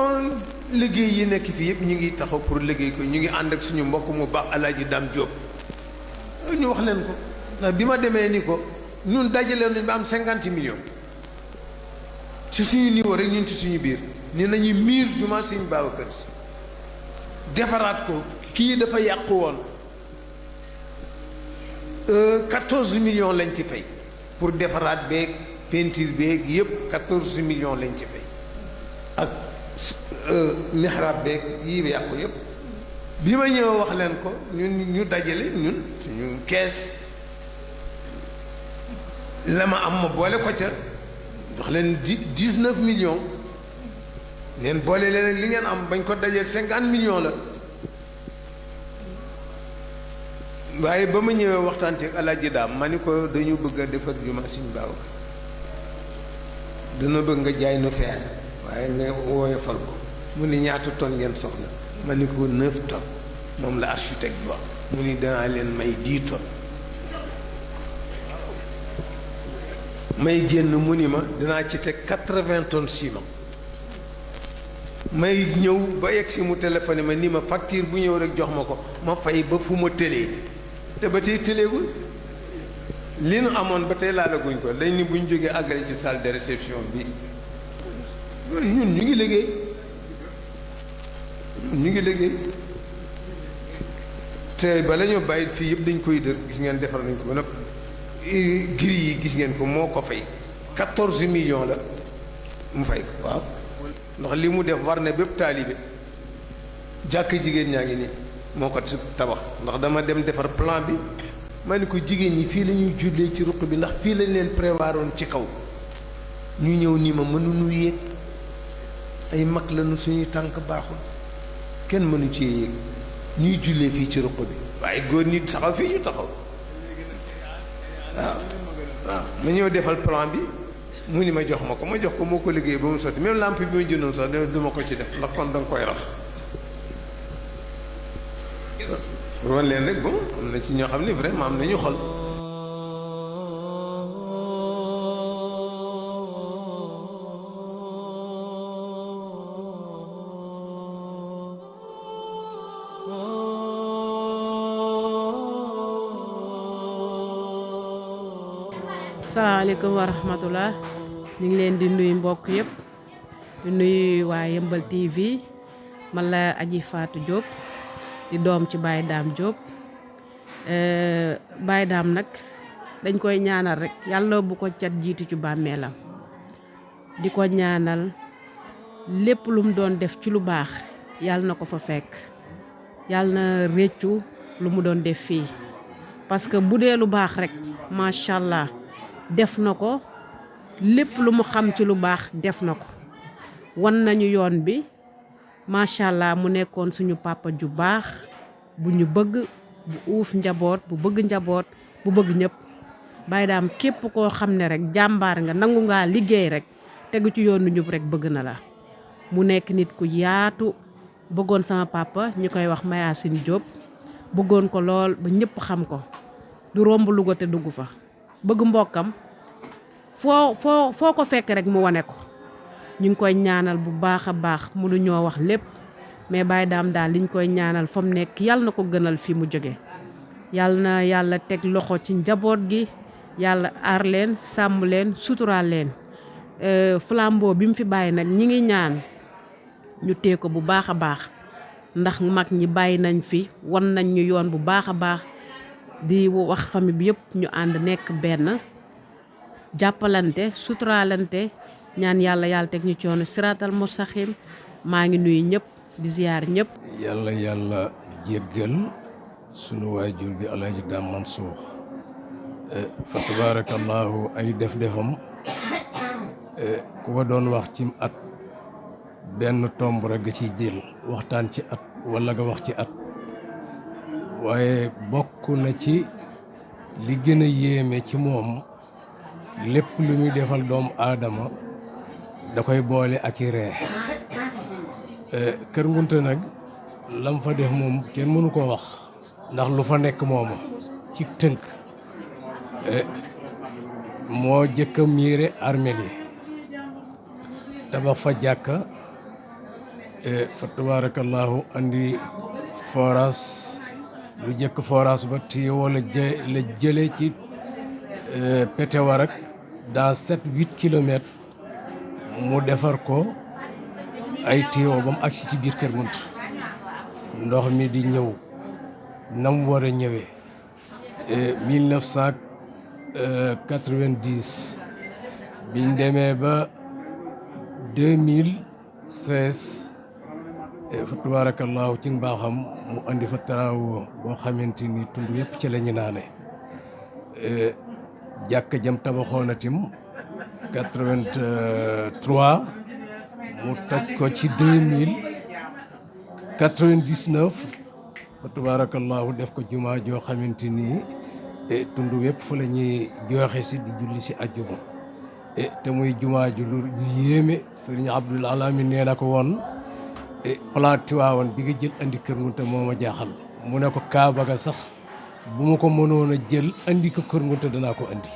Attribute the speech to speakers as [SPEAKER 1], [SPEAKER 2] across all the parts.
[SPEAKER 1] bon liggéey yi nekk fii yëpp ñu ngi taxaw pour liggéey ko ñu ngi ànd ak suñu mbokk mu baax Alaaji Dame Diop ñu wax leen ko ndax bi ma demee ni ko ñun dajale nañ ba am 50 millions ci suñu niveau rek ñun ci suñu biir ni nañu miir jumaa Sëñ Babacar Si defaraat ko kii dafa yàqu woon 14 millions lañ ci fay pour defaraat beeg peinture beeg yëpp 14 millions lañ ci fay ak mihrab beeg yii yàqu yëpp bi ma ñëw wax leen ko ñun ñu dajale ñun suñu kees la ma am ma boole ko ca jox leen 19 millions neen boole leen li ngeen am bañ ko dajale 50 millions la waaye ba ma ñëwee waxtaan ci Alaaji Daam ma ni ko dañu bëgg a defar jumaa Sëñ Babacar dana bëgg nga jaay nu feer waaye nga woyofal ko mu ni ñaata tonnes ngeen soxla ma ni ko 9 tonnes moom la architecte bi wax mu ni danaa leen may 10 tonnes may génn mu ni ma dinaa ci teg 80 tonnes ciment may ñëw ba yegg si mu téléphoné ma ni ma facture bu ñëw rek jox ma ko ma fay ba fu ma tëlee te ba tey tëleegul li nu amoon ba tey laalaguñ ko dañ ni bu ñu jógee àggale ci salle de réception bi ñun ñu ngi liggéey te bala ñoo bàyyi fii yëpp dañ koy dër gis ngeen defar nañ ko ba nag gris yi gis ngeen ko moo ko fay 14 millions la mu fay ko waaw ndax li mu def war na bépp taalibe jàkk jigéen ñaa ngi nii moo ko tabax ndax dama dem defar plan bi ma ni ko jigéen ñi fii la ñuy jullee ci ruq bi ndax fii lañ leen prévoiroon ci kaw ñu ñëw nii ma mënuñu yéeg ay mag lañu suñuy tànk baaxul kenn mënu ci yéeg ñuy jullee fii ci ruq bi waaye góor ñi taxaw fii ñu taxaw waaw ma ñëw defal plan bi mu ni ma jox ko moo ko liggéey ba mu sotti même lampe bi ma jëndoon sax duma ko ci def ndax kon danga koy rax wan leen rek bon am na ci ñoo xam ne vraiment am nañu xol
[SPEAKER 2] salaamaaleykum wa rahmatullah ñu ngi leen di nuyu mbokk yëpp di nuyu waa Yeumbeul TV man la Aji Fatou Diop di doom ci Baye Dame Diop Baye Dame nag dañ koy ñaanal rek yàlla bu ko cat jiitu ci bàmmeelam di ko ñaanal lépp lu mu doon def ci lu baax yàlla na ko fa fekk yàlla na réccu lu mu doon def fii parce que bu dee lu baax rek macha allah def na ko lépp lu mu xam ci lu baax def na ko wan nañu yoon bi macha allah mu nekkoon suñu papa ju baax bu ñu bëgg bu uuf njaboot bu bëgg njaboot bu bëgg ñëpp Baye Dame képp koo xam ne rek jàmbaar nga nangu ngaa liggéey rek tegu ci yoonu ñub rek bëgg na la mu nekk nit ku yaatu bëggoon sama papa ñu koy wax Mayacine Diop bëggoon ko lool ba ñëpp xam ko du romb Louga te dugg fa bëgg mbokkam foo ko fekk rek mu wane ko ñu ngi koy ñaanal bu baax a baax mënu ñoo wax lépp mais Baye Dame daal liñ koy ñaanal fa mu nekk yàlla na ko gënal fi mu jóge yàlla na yàlla teg loxo ci njaboot gi yàlla aar leen sàmm leen suturaal leen flambeau bi mu fi bàyyi nag ñi ngi ñaan ñu tee ko bu baax a baax ndax mag ñi bàyyi nañ fi wan nañ ñu yoon bu baax a baax di wax famille bi yëpp ñu ànd nekk benn jàppalante suturaalante ñaan yàlla teg ñu coono siraatal mustaxim maa ngi nuyu ñëpp di ziyaar ñëpp.
[SPEAKER 3] yàlla jéggal sunu waajur bi Alaaji Dame Mansour fa tabaarakallaahu ay def-defam ku ko doon wax ci at benn tomb rek nga ciy jël waxtaan ci at wala nga wax ci at waaye bokk na ci li gën a yéeme ci moom lépp lu muy defal doomu aadama da koy boole ak i ree Kër Ngunte nag lam fa def moom kenn mënu ko wax ndax lu fa nekk mooma ci tënk moo jëkk a miire armeel yi tabax fa jàkka fa tabarakallahu andi forage lu jëkk forage ba téye la jële ci Pétéwarak dans 7-8 kilomètres mu defar ko ay téyo ba mu agsi ci biir Kër Gunta ndox mi di ñëw nam war a ñëwee 1990 biñ demee ba 2016 fa tabarakallahu ci mbaaxam mu andi fa travaux boo xamante ni tund yëpp ci la ñu naane jàkka jam tabaxoonatim 83 mu toj ko ci 2099 fa tabarakallahu def ko jumaa joo xamante ni tund yëpp fa la ñuy jooxe si di julli si ajjuma te muy jumaa ju lu yéeme sëriñ Abdul Alamin nee na ko woon plan Tiwaawan bi nga jël andi Kër Gunta moo ma jaaxal mu ne ko Kaaba ga sax bu ma ko mënoon a jël andi ko Kër Gunta danaa ko andi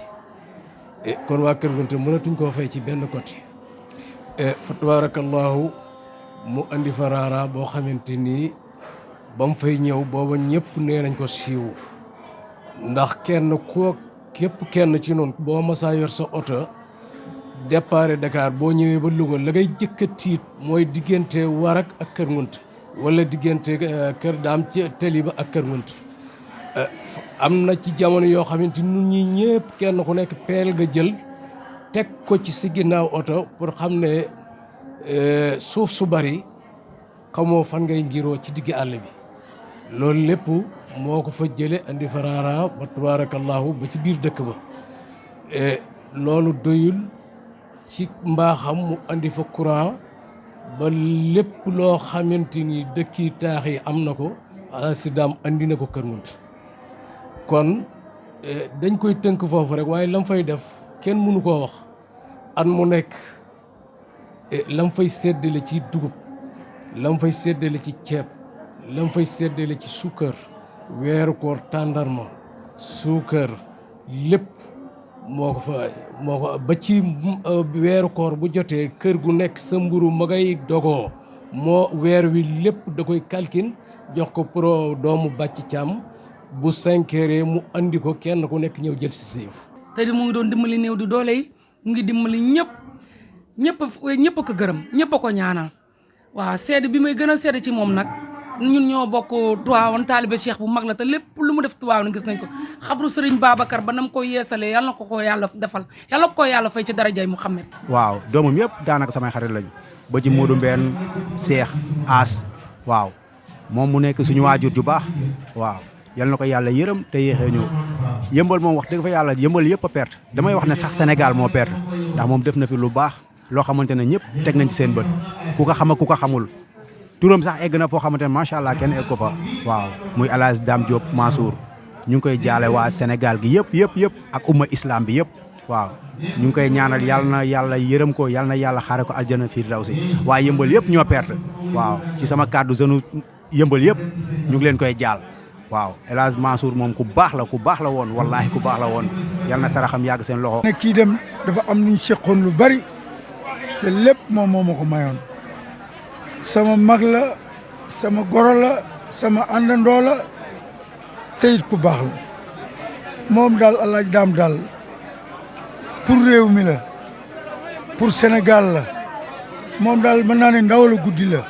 [SPEAKER 3] kon waa Kër Gunta mënatuñ koo fay ci benn côté fa tabarakallahu mu andi fa raara boo xamante ni ba mu fay ñëw booba ñëpp nee nañ ko siiw ndax képp kenn ci noonu boo masaa yor sa oto départ Dakar boo ñëwee ba Louga la ngay jëkk a tiit mooy diggante Warak ak Kër Gunta wala diggante Kër Daam ci tali ba ak Kër Gunta am na ci jamono yoo xamante nun ñi ñëpp kenn ku nekk peel nga jël teg ko ci si ginnaaw oto pour xam ne suuf su bari xamoo fan ngay ngiroo ci digg àll bi loolu lépp moo ko fa jële andi fa raara ba tabarakallahu ba ci biir dëkk ba loolu doyul ci mbaaxam mu andi fa courant ba lépp loo xamante ni dëkki taax yi am na ko alasidaam andi na ko Kër Gunta kon dañ koy tënk foofu rek waaye lam fay def kenn mënu koo wax at mu nekk lam fay séddale ci dugub lam fay séddale ci ceeb lam fay séddale ci suukar weeru koor tàndarma suukar lépp moo ko ba ci weeru koor bu jotee kër gu nekk sa mburu ma ngay dogoo moo weer wi lépp da koy kalkin jox ko pro doomu bàcc càmm bu 5 heures mu andi ko kenn ku nekk ñëw jël si siif
[SPEAKER 4] te di mu ngi doon dimbali néew di doole yi mu ngi dimbali ñëpp a ko gërëm ñëpp a ko ñaanal waaw seede bi may gën a seede ci moom nag ñun ñoo bokk Tiwaawan taalibe Cheikh bu mag la te lépp lu mu def Tiwaawan gis nañ ko xabru Serigne Babacar ba nam ko yeesalee yàlla na ko yàlla defal yàlla ko yàlla fay ci darajay Muhammad
[SPEAKER 5] waaw doomam yëpp daanaka samay xarit lañu ba ci Modou Mbène Cheikh As waaw moom mu nekk suñu waajur ju baax waaw yal na ko yàlla yërëm te yéexee ñëw yëmbal moom wax dëgg fa yàlla yëmbal yëpp a perte damay wax ne sax Sénégal moo perte ndax moom def na fi lu baax loo xamante ne ñëpp teg nañ ci seen bët ku ko xam ak ku ko xamul turam sax egg na foo xamante ne macha allah kenn egg ko fa waaw muy El Hadj Dame Diop Mansour ñu ngi koy jaale waa Sénégal gi yëpp ak umma islam bi yëpp waaw ñu ngi koy ñaanal yàlla na yàlla yërëm ko yàlla na yàlla xaare ko aljana firdawsi waaye yëmbal yëpp ñoo perte waaw ci sama kàddu jeune yëmbal yëpp ñu ngi leen koy jaal waaw El Hadj Mansour moom ku baax la woon wallaahi ku baax la woon yàlla na saraxam yàgg seen loxo.
[SPEAKER 6] ne kii dem dafa am lu ñu seqoon lu bari te lépp moom moo ma ko mayoon sama mag la sama goro la sama àndandoo la te it ku baax la moom daal El Hadj Dame daal pour réew mi la pour Sénégal la moom daal mën naa ne ndaw la guddi la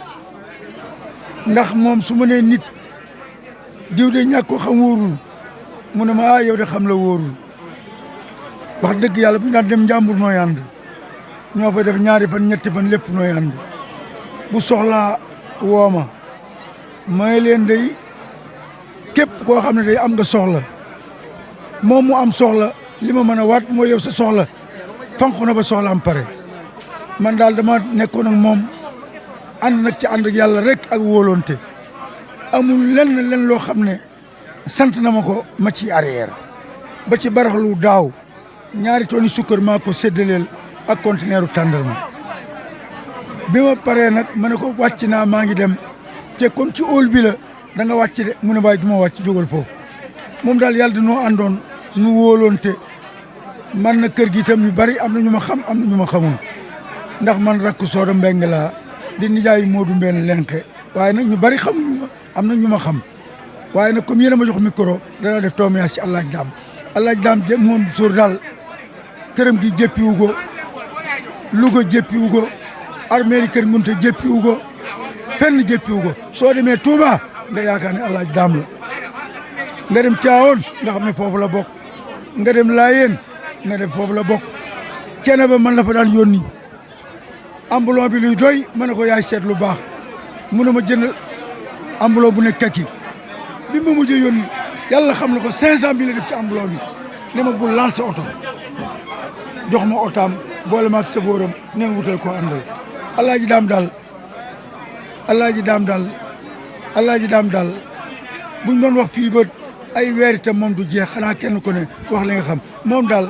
[SPEAKER 6] ndax moom su ma nee nit diw de ñàkk ko xam wóorul mu ne ma yow de xam la wóorul wax dëgg yàlla bu ñu daan dem njàmbur nooy ànd ñoo fay def ñaari fan ñetti fan lépp nooy ànd bu soxlaa wooma may leen day képp koo xam ne day am nga soxla moom mu am soxla li ma mën a waat mooy yow sa soxla fanq na ba soxla am pare man daal dama nekkoon ak moom ànd nag ci ànd ak yàlla rek ak wóolonte amul lenn loo xam ne sant na ma ko ma ci arrière ba ci baraxlu daaw ñaari tonni sukkar maa ko séddaleel ak conteneeru tàndarma bi ma paree nag ma ne ko wàcc naa maa ngi dem te comme ci óol bi la da nga wàcc de mu ne waaye du ma wàcc jógal foofu moom daal yàlla dañoo àndoon nu wóoloonte man na kër gi itam ñu bari am na ñu ma xam am na ñu ma xamul ndax man rakk Sooda Mbeng laa di nijaay Modou Mbène Lenke waaye nag ñu bari xamuñu ma am na ñu ma xam waaye nag comme yéen a ma jox micro dana def témoignage ci Alaaji Daam Alaaji Daam moom sóor daal këram gi jéppiwu ko Louga jéppiwu ko armeeri kër Ngunte jéppiwu ko fenn jéppiwu ko soo demee Touba nga yaakaar ne Alaaji Daam la nga dem Thiawoon nga xam ne foofu la bokk nga dem Laayeen nga dem foofu la bokk cene ba man la fa daan yónni ambulon bi luy doy ma ne ko yaay seet lu baax mu ne ma jënd ambulon bu nekk kaki bi ma mujjee yónni yàlla xam na ko 500 000 la def ci ambulon bi ne ma bu laal sa oto jox ma otaam boole ma ak safóoram ne ma wutal koo àndal Alaaji Daam daal Alaaji Daam daal Alaaji Daam daal buñ doon wax fii ba ay weer itam moom du jeex xanaa kenn ku ne wax li nga xam moom daal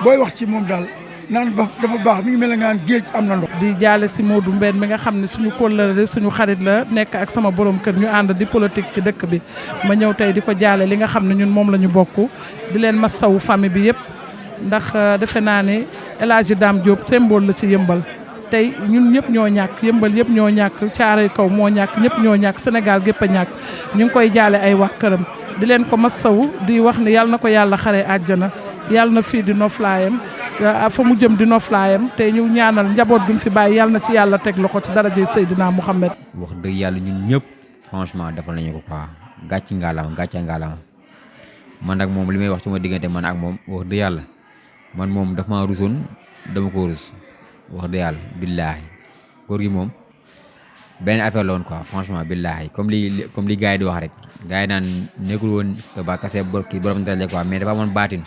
[SPEAKER 6] booy wax ci moom daal naan ba dafa baax mi ngi mel ne nga naan géej am na ndox.
[SPEAKER 7] di jaale si Modou Mbène mi nga xam ne suñu kóllëre suñu xarit la nekk ak sama borom kër ñu ànd di politique ci dëkk bi ma ñëw tey di ko jaale li nga xam ne ñun moom la ñu bokk di leen masawu famille bi yëpp ndax defe naa ne El Hadji Dame Diop symbole la ci yëmbal tey ñun ñëpp ñoo ñàkk yëmbal yëpp ñoo ñàkk Caaroy kaw moo ñàkk ñëpp ñoo ñàkk Sénégal gépp a ñàkk ñu ngi koy jaale ay waa këram di leen ko masawu di wax ne yàlla na ko yàlla xaree àjjana yàlla na fii di noflaayam fa mu jëm di noflaayam te ñu ñaanal njaboot gi mu fi bàyyi yàlla na ci yàlla teg loxo ci daraje Seydina Mouhamed.
[SPEAKER 8] wax dëgg yàlla ñun ñëpp franchement defal nañu ko quoi gàcce ngaalama man nag moom li may wax ci ma diggante man ak moom wax dëgg yàlla man moom daf maa rusoon dama ko rus wax dëgg yàlla billaahi góor gi moom benn affaire la woon quoi franchement billaahi comme li gars yi di wax rek gars yi naan nekkul woon ba kase kii borom daraja quoi mais dafa amoon baatin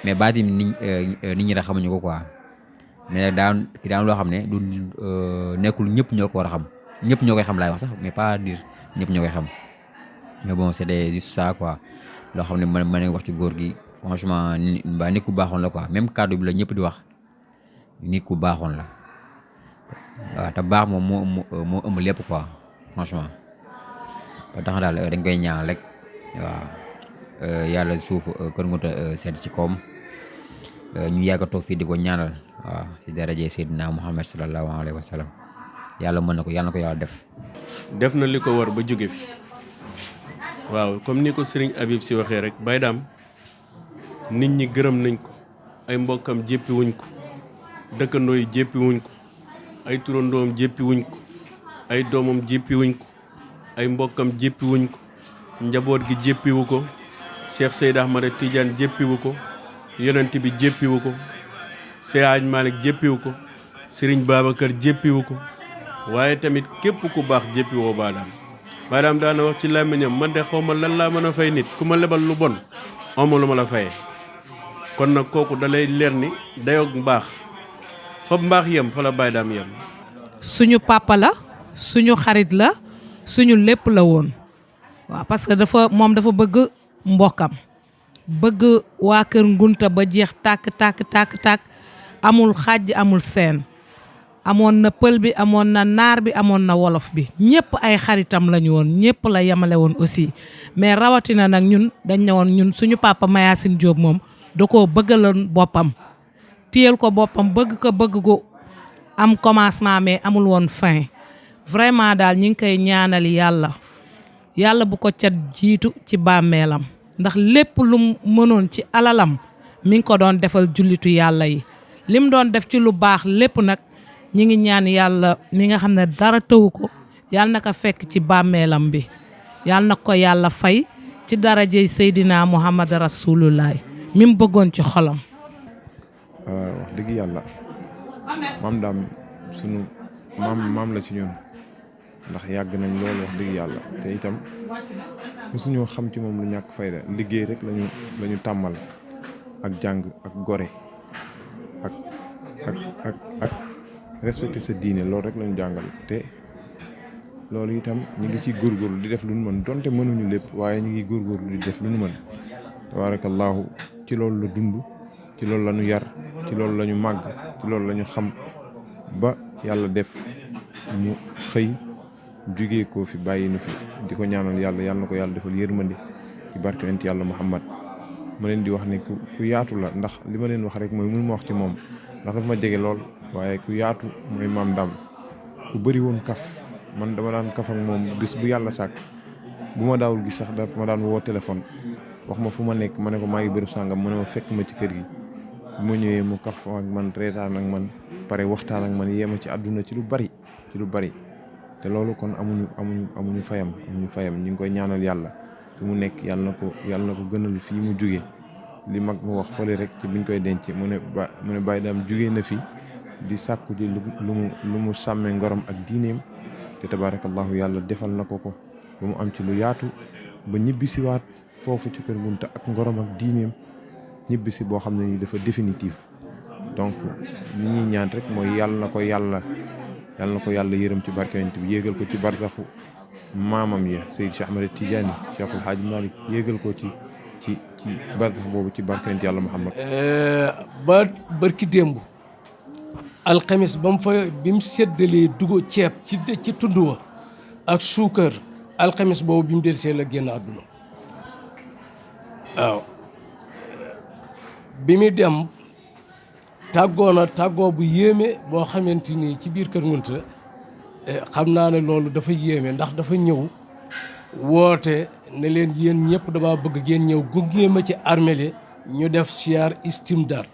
[SPEAKER 8] mais baatin nit ñi rek xamuñu ko quoi mais daan loo xam ne du nekkul ñëpp ñoo ko war a xam ñëpp ñoo koy xam laay wax sax mais pas dire ñëpp ñoo koy xam mais bon c'est juste ça quoi loo xam ne ma ne wax ci góor gi franchement nit ku baaxoon la quoi même kàddu bi la ñëpp di wax nit ku baaxoon la waaw te baax moom moo ëmb lépp quoi franchement ba tax daal dañ koy ñaan rek waaw yàlla suuf kër Ngunte sedd ci koom ñu yàgg a toog fii di ko ñaanal waaw ci daraje Seydina Muhammad sallallahu alayhi wa sallam yàlla mën na ko yàlla def
[SPEAKER 9] na li ko war ba jóge fi waaw comme ni ko Serigne Habib si waxee rek Baye Dame nit ñi gërëm nañ ko ay mbokkam jéppi wuñ ko dëkkandoo yi jéppi wuñ ko ay turandoom jéppi wuñ ko ay doomam jéppi wuñ ko ay mbokkam jéppi wuñ ko njaboot gi jéppiwu ko Cheikh Seydi Ahmada Tidiane jéppiwu ko yonent bi jéppiwu ko Seydi Hadji Malick jéppiwu ko Serigne Babacar jéppiwu ko waaye tamit képp ku baax jéppiwoo Baye Dame daana wax ci làmmiñam man de xaw ma lan laa mën a fay nit ku ma lebal lu bon amu lu ma la fayee kon nag kooku dalay leer ni dayoog mbaax fa mbaax yem fa la Baye Dame yem.
[SPEAKER 4] suñu papa la suñu xarit la suñu lépp la woon waaw parce que dafa bëgg mbokkam bëgg waa kër Ngunte ba jeex tàkk amul xàjj amul seen amoon na pël bi amoon na naar bi amoon na wolof bi ñëpp ay xaritam lañu woon ñëpp la yemale woon aussi mais rawatina nag ñun dañ ne woon ñun suñu papa Mayacine Diop moom da koo bëggaloon boppam téyel ko boppam bëgg ko am commencement mais amul woon fin vraiment daal ñi ngi koy ñaanal yàlla bu ko cat jiitu ci bàmmeelam ndax lépp lu mënoon ci alalam mi ngi ko doon defal jullitu yàlla yi lim doon def ci lu baax lépp nag ñi ngi ñaan yàlla mi nga xam ne dara tëwu ko yàlla na ko fekk ci bàmmeelam bi yàlla na ko yàlla fay ci darajey Seydina Muhammad Rasulullah mi mu bëggoon ci xolam.
[SPEAKER 10] wax dëgg yàlla Maam Dame sunu maam la ci ñun ndax yàgg nañ loolu wax dëgg yàlla te itam mosuñoo xam ci moom lu ñàkk fayda liggéey rek lañu tàmmal ak jàng ak gore ak respecté sa diine loolu rek lañu jàngal te loolu itam ñu ngi ciy góorgóorlu di def lu ñu mën donte mënuñu lépp waaye ñu ngi góorgóorlu di def lu ñu mën tabaarakallaahu ci loolu la dund ci loolu la ñu yar ci loolu la ñu màgg ci loolu la ñu xam ba yàlla def mu xëy jugee koo fi bàyyi nu fi di ko ñaanal yàlla na ko yàlla defal yërmandi ci barke yonent yàlla Muhammad ma leen di wax ne ku yaatu la ndax li ma leen wax rek mooy mënu ma wax ci moom ndax dafa ma jege lool waaye ku yaatu mooy Maam Dame ku bëri woon kaf man dama daan kaf ak moom bis bu yàlla sàkk bu ma daawul gis sax dafa ma daan woo téléphone wax ma fu ma nekk ma ne ko maa ngi bërëb sàngam mu ne ma fekk ma ci kër gi bu ma ñëwee mu kaf ak man reetaan ak man pare waxtaan ak man yéema ci àdduna ci lu bari te loolu kon amuñu fayam ñu ngi koy ñaanal yàlla fi mu nekk yàlla na ko gënal fii mu jóge li mag mu wax fële rek ci biñ koy denc mu ne Baye Dame jóge na fi di sàkku ji lu mu sàmmee ngorom ak diineem te tabaarakallahu yàlla defal na ko ba mu am ci lu yaatu ba ñibbisiwaat foofu ci Kër Ngunta ak ngorom ak diineem ñibbisi boo xam ne ni dafa définitif donc li ñuy ñaan rek mooy yàlla na ko yàlla yërëm ci barke Yonent bi yéegal ko ci barsaxu maamam ya Seydou Cheikh Ahmed Tidiane Cheikhul Hadj Malick yéegal ko ci barsax boobu ci barke Yonent yàlla Muhammad
[SPEAKER 11] ba barki démb alxamis bi mu séddalee dugub ceeb ci tund wa ak suukar alxamis boobu bi mu dellusee la génn àdduna waaw bi muy dem tàggoo bu yéeme boo xamante ni ci biir Kër Ngunta xam naa ne loolu dafa yéeme ndax dafa ñëw woote ne leen yéen ñëpp dama bëgg ngeen ñëw gunge ma ci armée ñu def siyaar istimdaad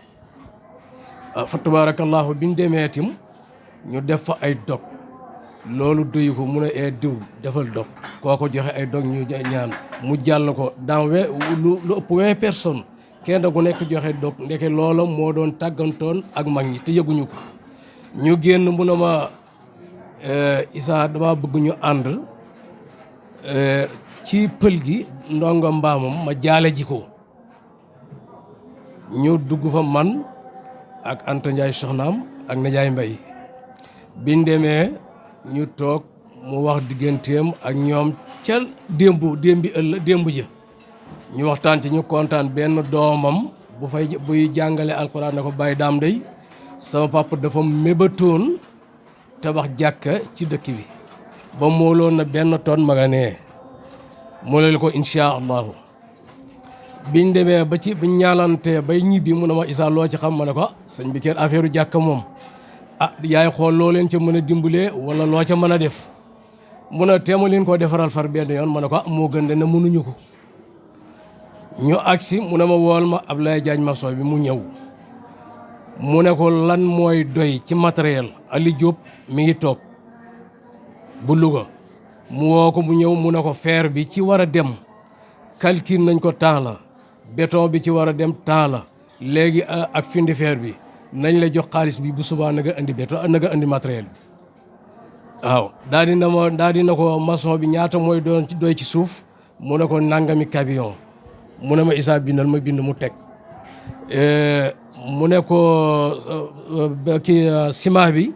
[SPEAKER 11] fa tabarakallahu bi ñu demee tim ñu def fa ay dog loolu doyu ko mu ne diw defal dog kooko joxe ay dog ñu ñaan mu jàll ko dans lu ëpp 20 personnes kenn ku nekk joxe dog ndeke loola moo doon tàggantoon ak mag ñi te yëguñu ko ñu génn mu ne ma Issa dama bëgg ñu ànd ci pël gi ndongo mbaamam ma jaale ji ko ñu dugg fa man ak Anta Ndiaye soxnaam ak Ndiaye Mbaye biñ demee ñu toog mu wax digganteem ak ñoom ca démb ja ñu waxtaan ci ñu kontaan benn doomam buy jàngale alxuraan ne ko Baye Dame day sama papa dafa mébatoon tabax jàkka ci dëkk bi ba mooloon na benn tonne ma nga nee mooleel ko incha allahu biñ demee biñ ñaalante bay ñibbi mu ne ma Issa loo ci xam ma ne ko sëñ bi kenn affaire jàkka moom yaay xool loo leen ca mën a dimbalee wala loo ca mën a def mu ne teema leen koo defaral far benn yoon ma ne ko moo gën de ne mënuñu ko ñu agsi mu ne ma wool ma Ablaye Diagne maçon bi mu ñëw mu ne ko lan mooy doy ci matériel Ali Diop mi ngi toog bu Louga mu woo ko mu ñëw mu ne ko fer bi ci war a dem calcul nañ ko temps la béton bi ci war a dem temps la léegi ak findi fer bi nañ la jox xaalis bi bu subaa na nga indi béton na nga indi matériel bi waaw daal di na ko maçon bi ñaata mooy doy ci suuf mu ne ko nangami camion mu ne ma Issa bindal ma bind mu teg mu ne ko ciment bi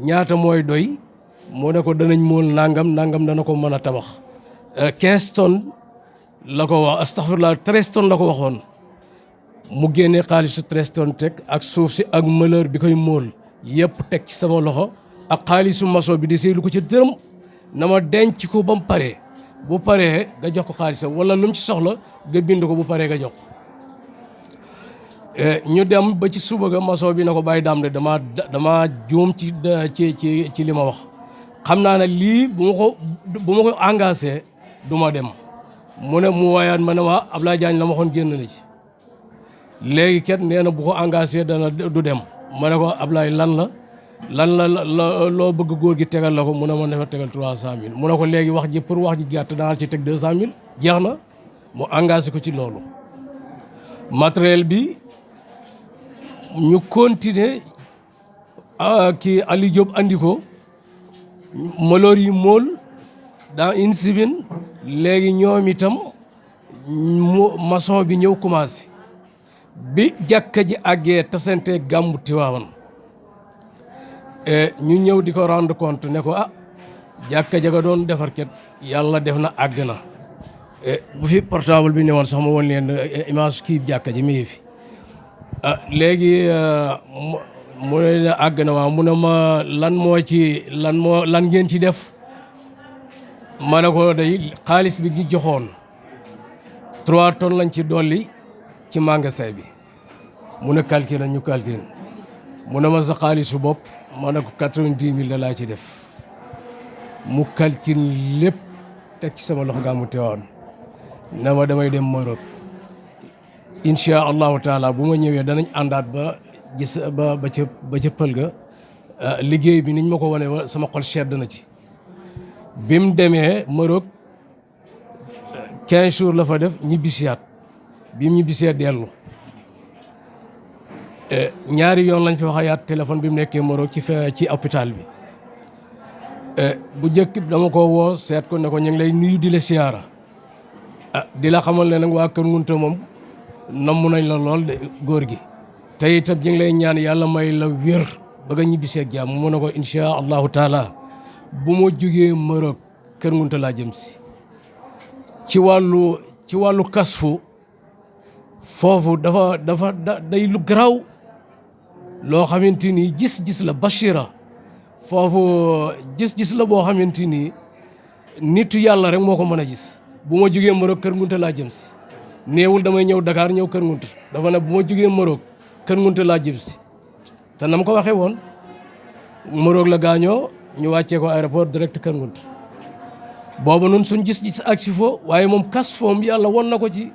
[SPEAKER 11] ñaata mooy doy mu ne ko danañ mool nangam dana ko mën a tabax 15 tonnes la ko wax astaghfirullah 13 tonnes la ko waxoon mu génnee xaalisu 13 tonnes teg ak suuf si ak mëleur bi koy mool yëpp teg ci sama loxo ak xaalisu maçon bi di seetlu ko ci dërëm na ma denc ko ba mu paree bu paree nga jox ko xaalisam wala lu mu ci soxla nga bind ko bu paree nga jox ko ñu dem ba ci suba ga maçon bi na ko Baye Dame de dama juum ci li ma wax xam naa ne lii bu ma ko engagé du ma dem mu ne mu waayaat ma ne ma Ablaye Diagne la ma waxoon génn na ci léegi ket nee na bu ko engagé dana du dem ma ne ko Ablaye lan la loo bëgg góor gi tegal la ko mu ne ma dafa tegal 300 000 mu ne ko léegi wax ji pour wax ji gàtt daal ci teg 200 000 jeex na mu engagé ko ci loolu matériel bi ñu continuer kii Aliou Diop andi ko maloor yi mool dans une semaine léegi ñoom itam maçon bi ñëw commencé bi jàkka ji àggee tasante gàmmu Tiwaawan ñu ñëw di ko rendre compte ne ko jàkka ja nga doon defar ket yàlla def na àgg na bu fi portable bi ne woon sax ma woon leen image kii jàkka ji mi ngi fi léegi mu ne àgg na waaw mu ne ma lan ngeen ci def ma ne ko day xaalis bi ñu joxoon 3 tonnes lañ ci dolli ci magasin bi mu ne calcul ñu calcul mu ne ma sa xaalisu bopp ma ne ko 90 000 la laa ci def mu kalkin lépp teg ci sama loxo gàmmu Tiwaawan na ma damay dem Maroc incha allahu taala bu ma ñëwee danañ àndaat ba gis ba ca pël ga liggéey bi niñ ma ko wane sama xol sedd na ci. bi mu demee Maroc 15 jours la fa def ñibbisiwaat bi mu ñibbisee dellu ñaari yoon lañ fi waxayaat téléphone bi mu nekkee Maroc ci hôpital bi bu njëkk dama ko woo seet ko ne ko ñu ngi lay nuyu di la siyaara di la xamal ne nag waa Kër Ngunta moom namm nañ la lool de góor gi te itam ñu ngi lay ñaan yàlla may la wér ba nga ñibbisee ak jàmm mu ne ko incha allahu taala bu ma jógee Maroc Kër Ngunta laa jëm si ci wàllu kasfu foofu dafa day lu garaaw loo xamante ni gis-gis la Bachira foofu gis-gis la boo xamante ni nitu yàlla rek moo ko mën a gis bu ma jógee Maroc Kër Ngunta laa jëm si néewul damay ñëw Dakar ñëw Kër Ngunta dafa ne bu ma jógee Maroc Kër Ngunta laa jëm si te nam ko waxee woon Maroc la gaañoo ñu wàccee ko aéroport direct Kër Ngunta booba noonu suñ gis-gis ak si fo waaye moom kas foom yàlla won na ko ci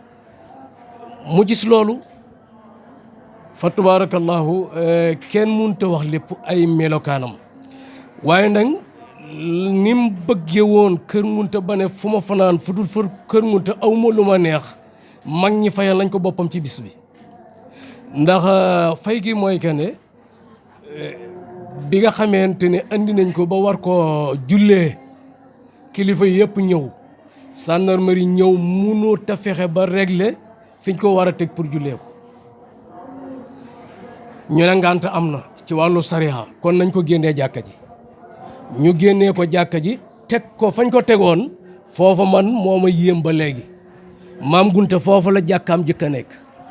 [SPEAKER 11] mu gis loolu fa tabarakallahu kenn mënut a wax lépp ay melokaanam waaye nag ni mu bëggee woon Kër Ngunta ba ne fu ma fanaan fu dul fa Kër Ngunta aw ma lu ma neex mag ñi fayal lañ ko boppam ci bis bi ndax fay gi mooy que ne bi nga xamante ne andi nañ ko ba war ko jullee kilifa yëpp ñëw gendarmerie ñëw mënoo ta fexe ba régler fiñ ko war a teg pour jullee ko ñu ne ngànt am na ci wàllu sariya kon nañ ko génnee jàkka ji ñu génnee ko jàkka ji teg ko fañ ko tegoon foofa man moo ma yéem ba léegi maam Gunta foofu la jàkkaam jëkk a nekk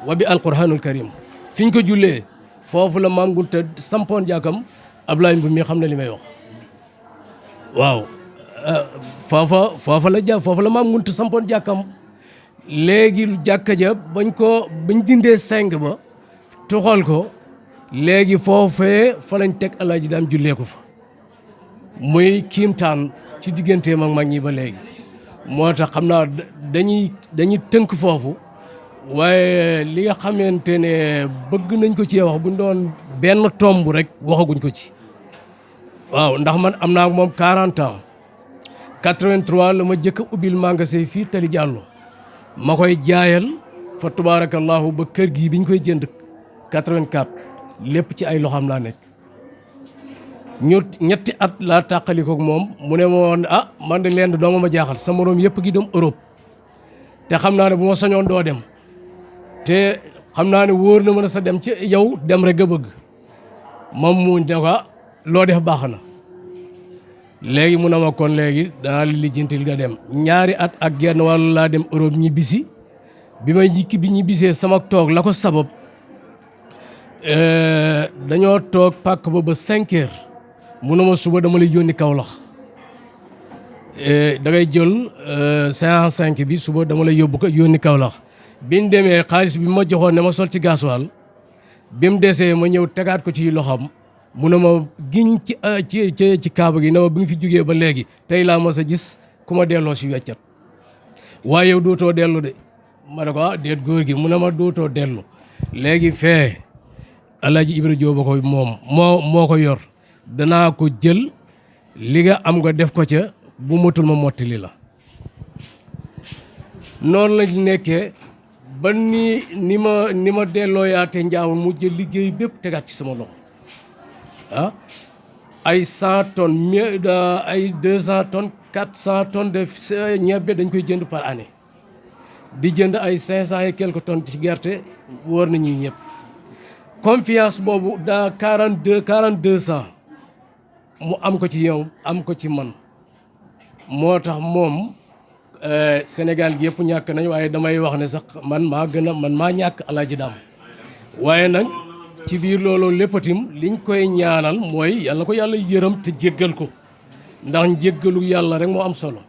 [SPEAKER 11] wa bi alquranul karim fiñ ko jullee foofu la maam Gunta sampoon jàkkam Ablaye Mbu mi xam na li may wax waaw foofa la maam Gunta sampoon jàkkam léegi jàkka ja bañ dindee seng ba toxal ko léegi foofee fa lañ teg Alaaji Daam jullee ko fa muy kiimtaan ci digganteem ak mag ñi ba léegi moo tax xam naa dañuy tënk foofu waaye li nga xamante ne bëgg nañ ko ci wax buñ doon benn tomb rek waxaguñ ko ci waaw ndax man am naa moom 40 ans 83 la ma jëkk a ubbil magasin fii Tali Diallo ma koy jaayal fa tabarakallahu ba kër gi biñ koy jënd 84 lépp ci ay loxam laa nekk ñetti at laa tàqalikook moom mu ne ma woon man de leen doo ma jaaxal sa moroom yëpp gi dem Europe te xam naa ne bu ma sañoon doo dem te xam naa ne wóor na mën a sa dem ci yow dem rek nga bëgg moom mu ne ko loo def baax na léegi mu ne ma kon léegi danaa li lijjantil nga dem ñaari at ak genn wàllu laa dem Europe ñibbisi bi may jikki bi ñibbisee sama toog la ko sabab dañoo toog pàkk ba 5 heures mu ne ma suba dama lay yónni Kaolack da ngay jël 55 bi suba dama lay yóbbu ko yónni Kaolack biñ demee xaalis bi ma joxoon ne ma sol ci gasoil bi mu desee ma ñëw tegaat ko ci loxam mu ne ma giñ ci kaaba gi ne ma bi nga fi jógee ba léegi tey laa ma sa gis ku ma delloo si weccat waaye yow dootoo dellu de ma ne ko déet góor gi mu ne ma dootoo dellu léegi fee Alaaji Ibra Jóob ba ko moom moo ko yor danaa ko jël li nga am nga def ko ca bu matul ma mottali la noonu lañ nekkee ba ni ma delloo yaate njaaw mu jël liggéey bépp tegaat ci sama loxo ay 100 tonnes ay 200 tonnes 400 tonnes de ñebbe dañ koy jënd par année di jënd ay 500 et quelques tonnes ci gerte wóor na ñi ñëpp confiance boobu dans 42 ans mu am ko ci yow am ko ci man moo tax moom Sénégal gi yëpp ñàkk nañ waaye damay wax ne sax man maa ñàkk Alaaji Daam waaye nag ci biir loolu léppatim liñ koy ñaanal mooy yàlla ko yàlla yërëm te jéggal ko ndax jéggalu yàlla rek moo am solo